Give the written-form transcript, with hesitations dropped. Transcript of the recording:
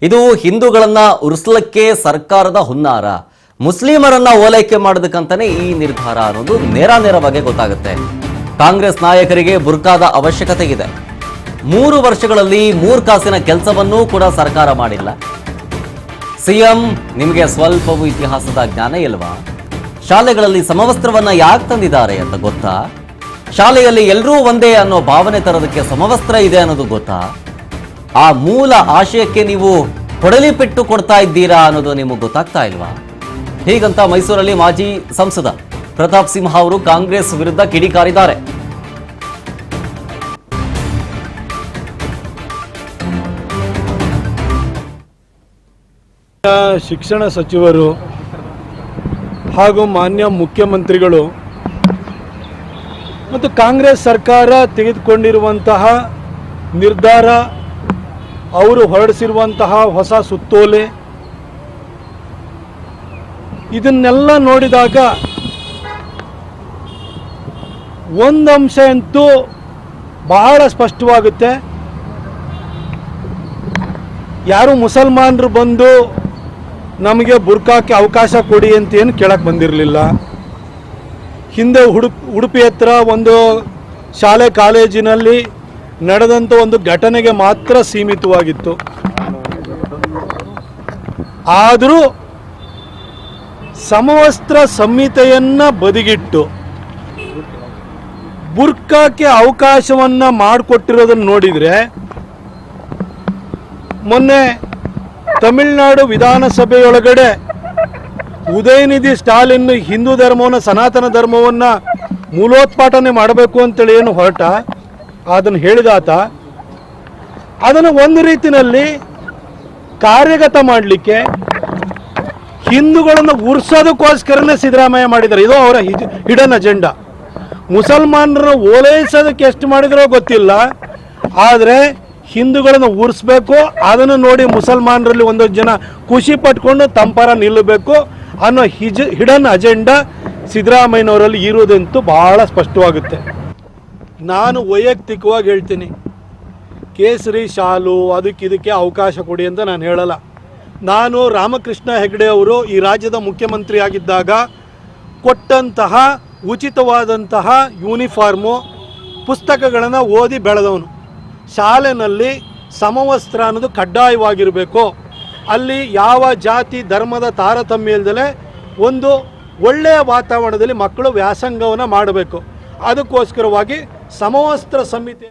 ಇದು ಹಿಂದೂಗಳನ್ನ ಉರಿಸಲಿಕ್ಕೆ ಸರ್ಕಾರದ ಹುನ್ನಾರ, ಮುಸ್ಲಿಮರನ್ನ ಓಲೈಕೆ ಮಾಡೋದಕ್ಕಂತಾನೆ ಈ ನಿರ್ಧಾರ ಅನ್ನೋದು ನೇರವಾಗಿ ಗೊತ್ತಾಗುತ್ತೆ. ಕಾಂಗ್ರೆಸ್ ನಾಯಕರಿಗೆ ಬುರ್ಕಾದ ಅವಶ್ಯಕತೆ ಇದೆ. 3 ವರ್ಷಗಳಲ್ಲಿ 3 ಕಾಸಿನ ಕೆಲಸವನ್ನೂ ಕೂಡ ಸರ್ಕಾರ ಮಾಡಿಲ್ಲ. ಸಿಎಂ, ನಿಮಗೆ ಸ್ವಲ್ಪವೂ ಇತಿಹಾಸದ ಜ್ಞಾನ ಇಲ್ವಾ? ಶಾಲೆಗಳಲ್ಲಿ ಸಮವಸ್ತ್ರವನ್ನ ಯಾಕೆ ತಂದಿದ್ದಾರೆ ಅಂತ ಗೊತ್ತಾ? ಶಾಲೆಯಲ್ಲಿ ಎಲ್ಲರೂ ಒಂದೇ ಅನ್ನೋ ಭಾವನೆ ತರೋದಕ್ಕೆ ಸಮವಸ್ತ್ರ ಇದೆ ಅನ್ನೋದು ಗೊತ್ತಾ? ಆ ಮೂಲ ಆಶಯಕ್ಕೆ ನೀವು ಹೊಡಲಿಪೆಟ್ಟು ಕೊಡ್ತಾ ಇದ್ದೀರಾ ಅನ್ನೋದು ನಿಮಗೆ ಗೊತ್ತಾಗ್ತಾ ಇಲ್ವಾ? ಹೀಗಂತ ಮೈಸೂರಲ್ಲಿ ಮಾಜಿ ಸಂಸದ ಪ್ರತಾಪ್ ಸಿಂಹ ಅವರು ಕಾಂಗ್ರೆಸ್ ವಿರುದ್ಧ ಕಿಡಿಕಾರಿದ್ದಾರೆ. ಶಿಕ್ಷಣ ಸಚಿವರು ಹಾಗೂ ಮಾನ್ಯ ಮುಖ್ಯಮಂತ್ರಿಗಳು ಮತ್ತು ಕಾಂಗ್ರೆಸ್ ಸರ್ಕಾರ ತೆಗೆದುಕೊಂಡಿರುವಂತಹ ನಿರ್ಧಾರ, ಅವರು ಹೊರಡಿಸಿರುವಂತಹ ಹೊಸ ಸುತ್ತೋಲೆ, ಇದನ್ನೆಲ್ಲ ನೋಡಿದಾಗ ಒಂದಂಶ ಅಂತೂ ಬಹಳ ಸ್ಪಷ್ಟವಾಗುತ್ತೆ. ಯಾರು ಮುಸಲ್ಮಾನರು ಬಂದು ನಮಗೆ ಬುರ್ಕಾಕ್ಕೆ ಅವಕಾಶ ಕೊಡಿ ಅಂತ ಏನು ಕೇಳಕ್ಕೆ ಬಂದಿರಲಿಲ್ಲ. ಹಿಂದೆ ಉಡುಪಿ ಹತ್ರ ಒಂದು ಶಾಲೆ ಕಾಲೇಜಿನಲ್ಲಿ ನಡೆದಂಥ ಒಂದು ಘಟನೆಗೆ ಮಾತ್ರ ಸೀಮಿತವಾಗಿತ್ತು. ಆದರೂ ಸಮವಸ್ತ್ರ ಸಂಹಿತೆಯನ್ನು ಬದಿಗಿಟ್ಟು ಬುರ್ಕಾಕ್ಕೆ ಅವಕಾಶವನ್ನು ಮಾಡಿಕೊಟ್ಟಿರೋದನ್ನು ನೋಡಿದರೆ, ಮೊನ್ನೆ ತಮಿಳುನಾಡು ವಿಧಾನಸಭೆಯೊಳಗಡೆ ಉದಯನಿಧಿ ಸ್ಟಾಲಿನ್ ಹಿಂದೂ ಧರ್ಮವನ್ನು, ಸನಾತನ ಧರ್ಮವನ್ನು ಮೂಲೋತ್ಪಾಟನೆ ಮಾಡಬೇಕು ಅಂತೇಳಿ ಏನು ಹೊರಟ, ಅದನ್ನು ಹೇಳಿದಾತ ಅದನ್ನು ಒಂದು ರೀತಿಯಲ್ಲಿ ಕಾರ್ಯಗತ ಮಾಡಲಿಕ್ಕೆ ಹಿಂದೂಗಳನ್ನು ಉರ್ಸೋದಕ್ಕೋಸ್ಕರನೇ ಸಿದ್ದರಾಮಯ್ಯ ಮಾಡಿದ್ದಾರೆ. ಇದು ಅವರ ಹಿಡನ್ ಅಜೆಂಡಾ. ಮುಸಲ್ಮಾನರನ್ನು ಓಲೈಸೋದಕ್ಕೆ ಎಷ್ಟು ಮಾಡಿದ್ರೋ ಗೊತ್ತಿಲ್ಲ, ಆದರೆ ಹಿಂದೂಗಳನ್ನು ಉರಿಸ್ಬೇಕು, ಅದನ್ನು ನೋಡಿ ಮುಸಲ್ಮಾನರಲ್ಲಿ ಒಂದೊಂದು ಜನ ಖುಷಿ ಪಟ್ಕೊಂಡು ತಂಪರ ನಿಲ್ಲಬೇಕು ಅನ್ನೋ ಹಿಡನ್ ಅಜೆಂಡಾ ಸಿದ್ದರಾಮಯ್ಯನವರಲ್ಲಿ ಇರುವುದಂತೂ ಬಹಳ ಸ್ಪಷ್ಟವಾಗುತ್ತೆ. ನಾನು ವೈಯಕ್ತಿಕವಾಗಿ ಹೇಳ್ತೀನಿ, ಕೇಸರಿ ಶಾಲು ಅದಕ್ಕೆ ಅವಕಾಶ ಕೊಡಿ ಅಂತ ನಾನು ಹೇಳಲ್ಲ. ನಾನು ರಾಮಕೃಷ್ಣ ಹೆಗಡೆ ಅವರು ಈ ರಾಜ್ಯದ ಮುಖ್ಯಮಂತ್ರಿ ಆಗಿದ್ದಾಗ ಕೊಟ್ಟಂತಹ ಉಚಿತವಾದಂತಹ ಯೂನಿಫಾರ್ಮು, ಪುಸ್ತಕಗಳನ್ನು ಓದಿ ಬೆಳೆದವನು. ಶಾಲೆಯಲ್ಲಿ ಸಮವಸ್ತ್ರ ಅನ್ನೋದು ಕಡ್ಡಾಯವಾಗಿರಬೇಕು. ಅಲ್ಲಿ ಯಾವ ಜಾತಿ ಧರ್ಮದ ತಾರತಮ್ಯ ಇಲ್ಲದೆ ಒಂದು ಒಳ್ಳೆಯ ವಾತಾವರಣದಲ್ಲಿ ಮಕ್ಕಳು ವ್ಯಾಸಂಗವನ್ನು ಮಾಡಬೇಕು. ಅದಕ್ಕೋಸ್ಕರವಾಗಿ ಸಮವಸ್ತ್ರ ಸಂಹಿತೆ